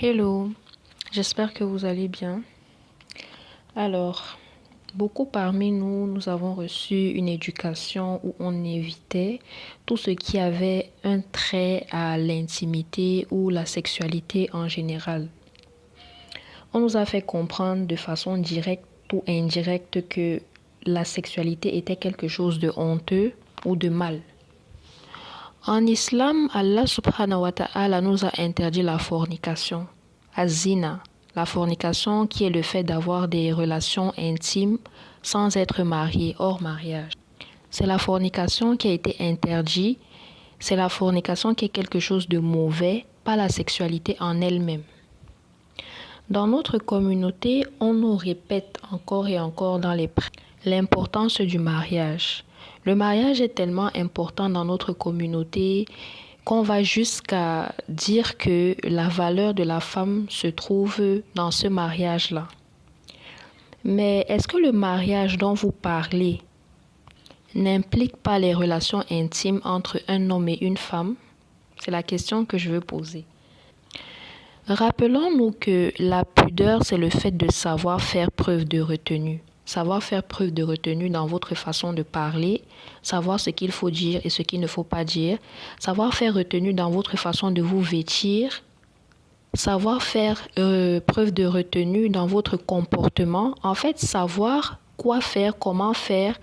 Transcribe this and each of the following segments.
Hello, j'espère que vous allez bien. Alors, beaucoup parmi nous, nous avons reçu une éducation où on évitait tout ce qui avait un trait à l'intimité ou la sexualité en général. On nous a fait comprendre de façon directe ou indirecte que la sexualité était quelque chose de honteux ou de mal. En islam, Allah subhanahu wa ta'ala nous a interdit la fornication, az-zina, la fornication qui est le fait d'avoir des relations intimes sans être marié, hors mariage. C'est la fornication qui a été interdite, c'est la fornication qui est quelque chose de mauvais, pas la sexualité en elle-même. Dans notre communauté, on nous répète encore et encore dans les prêches l'importance du mariage. Le mariage est tellement important dans notre communauté qu'on va jusqu'à dire que la valeur de la femme se trouve dans ce mariage-là. Mais est-ce que le mariage dont vous parlez n'implique pas les relations intimes entre un homme et une femme? C'est la question que je veux poser. Rappelons-nous que la pudeur, c'est le fait de savoir faire preuve de retenue. Savoir faire preuve de retenue dans votre façon de parler, savoir ce qu'il faut dire et ce qu'il ne faut pas dire, savoir faire retenue dans votre façon de vous vêtir, savoir faire preuve de retenue dans votre comportement, en fait, savoir quoi faire, comment faire,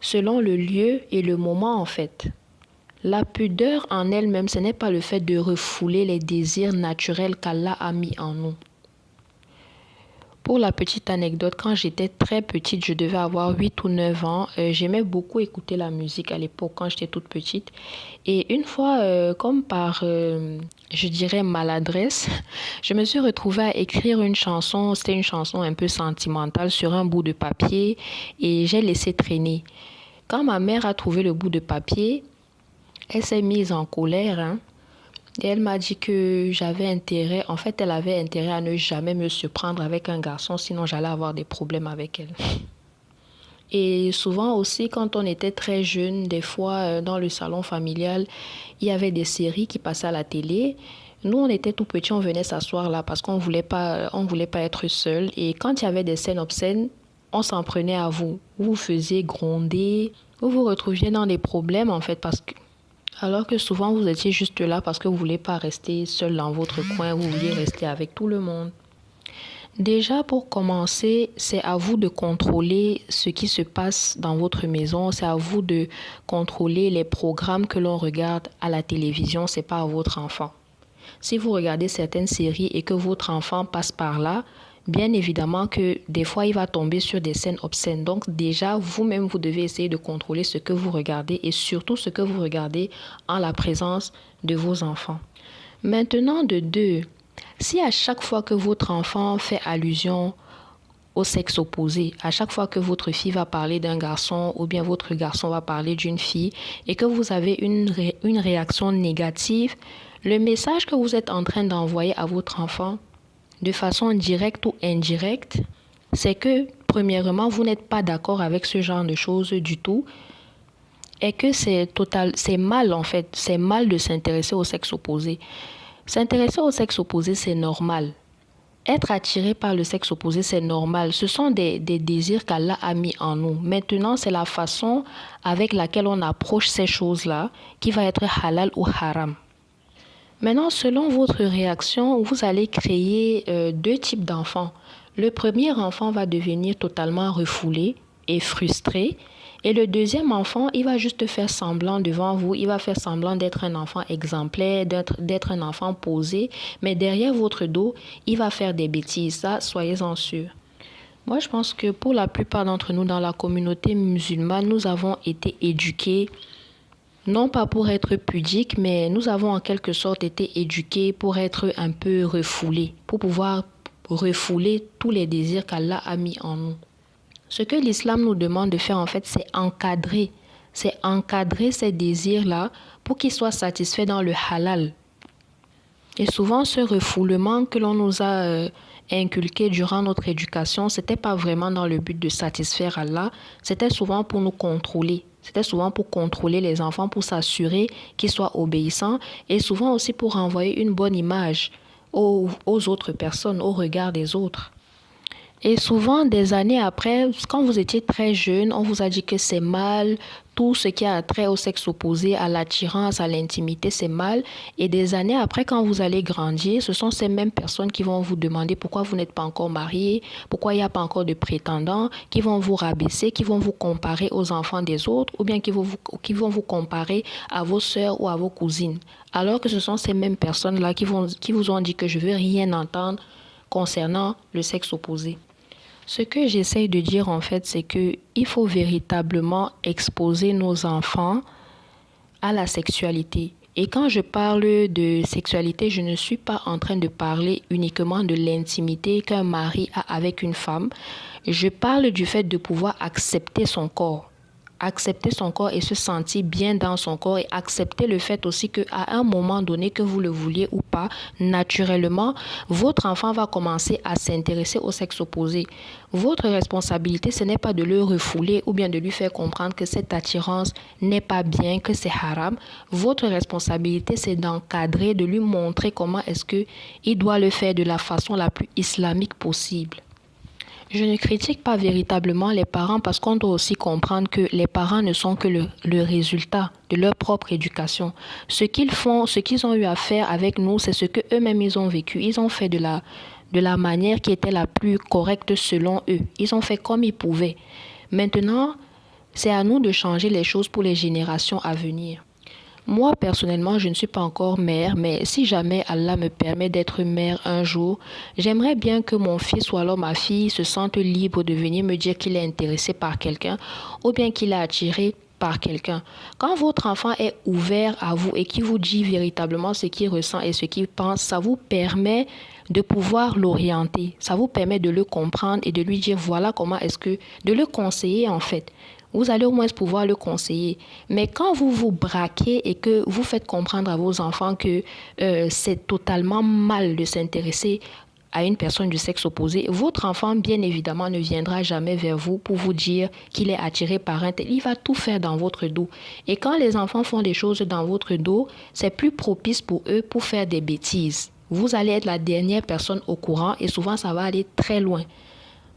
selon le lieu et le moment en fait. La pudeur en elle-même, ce n'est pas le fait de refouler les désirs naturels qu'Allah a mis en nous. Pour la petite anecdote, quand j'étais très petite, je devais avoir 8 ou 9 ans, j'aimais beaucoup écouter la musique à l'époque quand j'étais toute petite. Et une fois, comme par, je dirais, maladresse, je me suis retrouvée à écrire une chanson, c'était une chanson un peu sentimentale sur un bout de papier et j'ai laissé traîner. Quand ma mère a trouvé le bout de papier, elle s'est mise en colère, et elle m'a dit que j'avais intérêt, en fait, elle avait intérêt à ne jamais me surprendre avec un garçon, sinon j'allais avoir des problèmes avec elle. Et souvent aussi, quand on était très jeune, des fois, dans le salon familial, il y avait des séries qui passaient à la télé. Nous, on était tout petits, on venait s'asseoir là parce qu'on voulait pas être seul. Et quand il y avait des scènes obscènes, on s'en prenait à vous. Vous vous faisiez gronder, vous vous retrouviez dans des problèmes, en fait, alors que souvent vous étiez juste là parce que vous ne voulez pas rester seul dans votre coin, vous vouliez rester avec tout le monde. Déjà pour commencer, c'est à vous de contrôler ce qui se passe dans votre maison, c'est à vous de contrôler les programmes que l'on regarde à la télévision, c'est pas à votre enfant. Si vous regardez certaines séries et que votre enfant passe par là, bien évidemment que des fois, il va tomber sur des scènes obscènes. Donc déjà, vous-même, vous devez essayer de contrôler ce que vous regardez et surtout ce que vous regardez en la présence de vos enfants. Maintenant, de deux, si à chaque fois que votre enfant fait allusion au sexe opposé, à chaque fois que votre fille va parler d'un garçon ou bien votre garçon va parler d'une fille et que vous avez une réaction négative, le message que vous êtes en train d'envoyer à votre enfant, de façon directe ou indirecte, c'est que, premièrement, vous n'êtes pas d'accord avec ce genre de choses du tout et que c'est mal en fait, c'est mal de s'intéresser au sexe opposé. S'intéresser au sexe opposé, c'est normal. Être attiré par le sexe opposé, c'est normal. Ce sont des désirs qu'Allah a mis en nous. Maintenant, c'est la façon avec laquelle on approche ces choses-là qui va être halal ou haram. Maintenant, selon votre réaction, vous allez créer deux types d'enfants. Le premier enfant va devenir totalement refoulé et frustré. Et le deuxième enfant, il va juste faire semblant devant vous. Il va faire semblant d'être un enfant exemplaire, d'être un enfant posé. Mais derrière votre dos, il va faire des bêtises. Ça, soyez-en sûrs. Moi, je pense que pour la plupart d'entre nous dans la communauté musulmane, nous avons été éduqués non pas pour être pudiques, mais nous avons en quelque sorte été éduqués pour être un peu refoulés, pour pouvoir refouler tous les désirs qu'Allah a mis en nous. Ce que l'islam nous demande de faire en fait, c'est encadrer ces désirs-là pour qu'ils soient satisfaits dans le halal. Et souvent, ce refoulement que l'on nous a inculqué durant notre éducation, c'était pas vraiment dans le but de satisfaire Allah, c'était souvent pour nous contrôler. C'était souvent pour contrôler les enfants, pour s'assurer qu'ils soient obéissants et souvent aussi pour renvoyer une bonne image aux autres personnes, au regard des autres. Et souvent, des années après, quand vous étiez très jeune, on vous a dit que c'est mal, tout ce qui a trait au sexe opposé, à l'attirance, à l'intimité, c'est mal. Et des années après, quand vous allez grandir, ce sont ces mêmes personnes qui vont vous demander pourquoi vous n'êtes pas encore marié, pourquoi il n'y a pas encore de prétendants, qui vont vous rabaisser, qui vont vous comparer aux enfants des autres, ou bien qui vont vous comparer à vos sœurs ou à vos cousines. Alors que ce sont ces mêmes personnes-là qui vous ont dit que je ne veux rien entendre concernant le sexe opposé. Ce que j'essaye de dire en fait, c'est qu'il faut véritablement exposer nos enfants à la sexualité. Et quand je parle de sexualité, je ne suis pas en train de parler uniquement de l'intimité qu'un mari a avec une femme. Je parle du fait de pouvoir accepter son corps. Accepter son corps et se sentir bien dans son corps et accepter le fait aussi qu'à un moment donné, que vous le vouliez ou pas, naturellement, votre enfant va commencer à s'intéresser au sexe opposé. Votre responsabilité, ce n'est pas de le refouler ou bien de lui faire comprendre que cette attirance n'est pas bien, que c'est haram. Votre responsabilité, c'est d'encadrer, de lui montrer comment est-ce qu'il doit le faire de la façon la plus islamique possible. Je ne critique pas véritablement les parents parce qu'on doit aussi comprendre que les parents ne sont que le résultat de leur propre éducation. Ce qu'ils font, ce qu'ils ont eu à faire avec nous, c'est ce qu'eux-mêmes ils ont vécu. Ils ont fait de la manière qui était la plus correcte selon eux. Ils ont fait comme ils pouvaient. Maintenant, c'est à nous de changer les choses pour les générations à venir. Moi, personnellement, je ne suis pas encore mère, mais si jamais Allah me permet d'être mère un jour, j'aimerais bien que mon fils ou alors ma fille se sente libre de venir me dire qu'il est intéressé par quelqu'un ou bien qu'il est attiré par quelqu'un. Quand votre enfant est ouvert à vous et qu'il vous dit véritablement ce qu'il ressent et ce qu'il pense, ça vous permet de pouvoir l'orienter. Ça vous permet de le comprendre et de lui dire voilà comment est-ce que... de le conseiller en fait. Vous allez au moins pouvoir le conseiller. Mais quand vous vous braquez et que vous faites comprendre à vos enfants que c'est totalement mal de s'intéresser à une personne du sexe opposé, votre enfant, bien évidemment, ne viendra jamais vers vous pour vous dire qu'il est attiré par un tel. Il va tout faire dans votre dos. Et quand les enfants font des choses dans votre dos, c'est plus propice pour eux pour faire des bêtises. Vous allez être la dernière personne au courant et souvent, ça va aller très loin.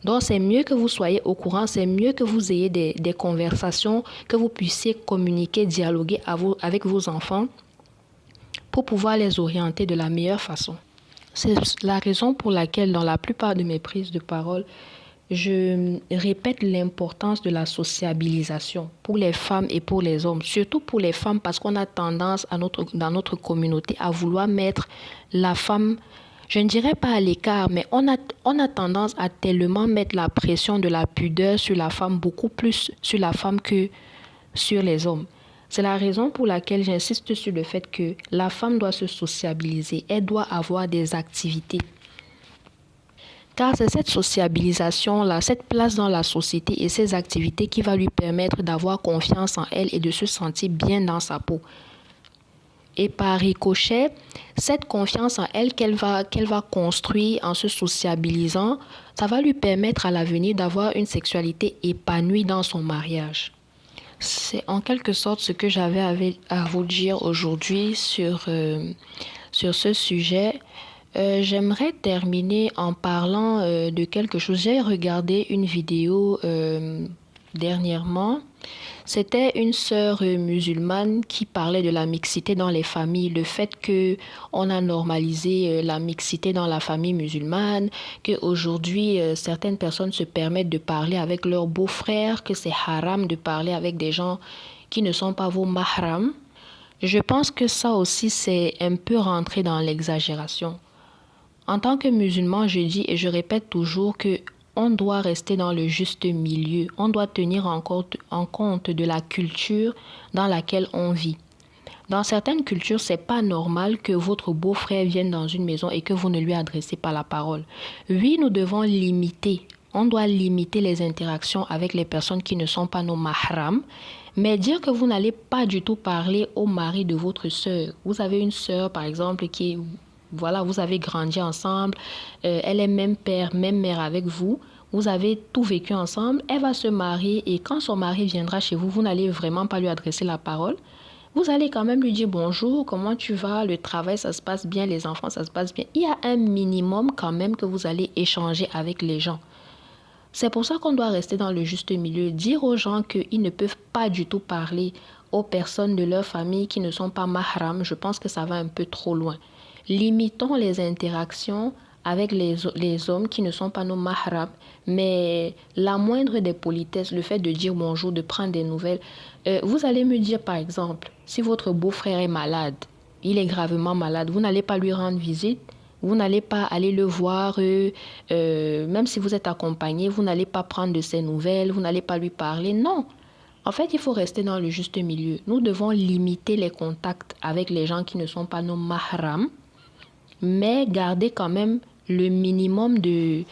Donc, c'est mieux que vous soyez au courant, c'est mieux que vous ayez des conversations, que vous puissiez communiquer, dialoguer avec vos enfants pour pouvoir les orienter de la meilleure façon. C'est la raison pour laquelle, dans la plupart de mes prises de parole, je répète l'importance de la sociabilisation pour les femmes et pour les hommes. Surtout pour les femmes parce qu'on a tendance dans notre communauté à vouloir mettre la femme... Je ne dirais pas à l'écart, mais on a tendance à tellement mettre la pression de la pudeur sur la femme, beaucoup plus sur la femme que sur les hommes. C'est la raison pour laquelle j'insiste sur le fait que la femme doit se sociabiliser, elle doit avoir des activités. Car c'est cette sociabilisation-là, cette place dans la société et ces activités qui va lui permettre d'avoir confiance en elle et de se sentir bien dans sa peau. Et par ricochet, cette confiance en elle qu'elle va construire en se sociabilisant, ça va lui permettre à l'avenir d'avoir une sexualité épanouie dans son mariage. C'est en quelque sorte ce que j'avais à vous dire aujourd'hui sur ce sujet. J'aimerais terminer en parlant de quelque chose. J'ai regardé une vidéo dernièrement. C'était une sœur musulmane qui parlait de la mixité dans les familles, le fait qu'on a normalisé la mixité dans la famille musulmane, qu'aujourd'hui certaines personnes se permettent de parler avec leurs beaux-frères, que c'est haram de parler avec des gens qui ne sont pas vos mahrams. Je pense que ça aussi c'est un peu rentré dans l'exagération. En tant que musulman, je dis et je répète toujours que on doit rester dans le juste milieu. On doit tenir en compte de la culture dans laquelle on vit. Dans certaines cultures, c'est pas normal que votre beau-frère vienne dans une maison et que vous ne lui adressez pas la parole. Oui, nous devons limiter. On doit limiter les interactions avec les personnes qui ne sont pas nos mahrams. Mais dire que vous n'allez pas du tout parler au mari de votre sœur. Vous avez une sœur, par exemple, qui... Voilà, vous avez grandi ensemble, elle est même père, même mère avec vous, vous avez tout vécu ensemble, elle va se marier et quand son mari viendra chez vous, vous n'allez vraiment pas lui adresser la parole. Vous allez quand même lui dire bonjour, comment tu vas, le travail, ça se passe bien, les enfants, ça se passe bien. Il y a un minimum quand même que vous allez échanger avec les gens. C'est pour ça qu'on doit rester dans le juste milieu, dire aux gens qu'ils ne peuvent pas du tout parler aux personnes de leur famille qui ne sont pas mahram. Je pense que ça va un peu trop loin. Limitons les interactions avec les hommes qui ne sont pas nos mahrams, mais la moindre des politesses, le fait de dire bonjour, de prendre des nouvelles. Vous allez me dire par exemple, si votre beau-frère est malade, il est gravement malade, vous n'allez pas lui rendre visite, vous n'allez pas aller le voir, même si vous êtes accompagné, vous n'allez pas prendre de ses nouvelles, vous n'allez pas lui parler. Non. En fait, il faut rester dans le juste milieu. Nous devons limiter les contacts avec les gens qui ne sont pas nos mahrams, mais garder quand même le minimum de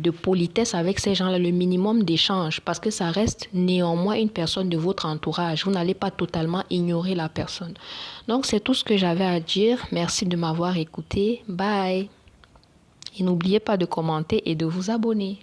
politesse avec ces gens-là, le minimum d'échange, parce que ça reste néanmoins une personne de votre entourage. Vous n'allez pas totalement ignorer la personne. Donc, c'est tout ce que j'avais à dire. Merci de m'avoir écouté. Bye. Et n'oubliez pas de commenter et de vous abonner.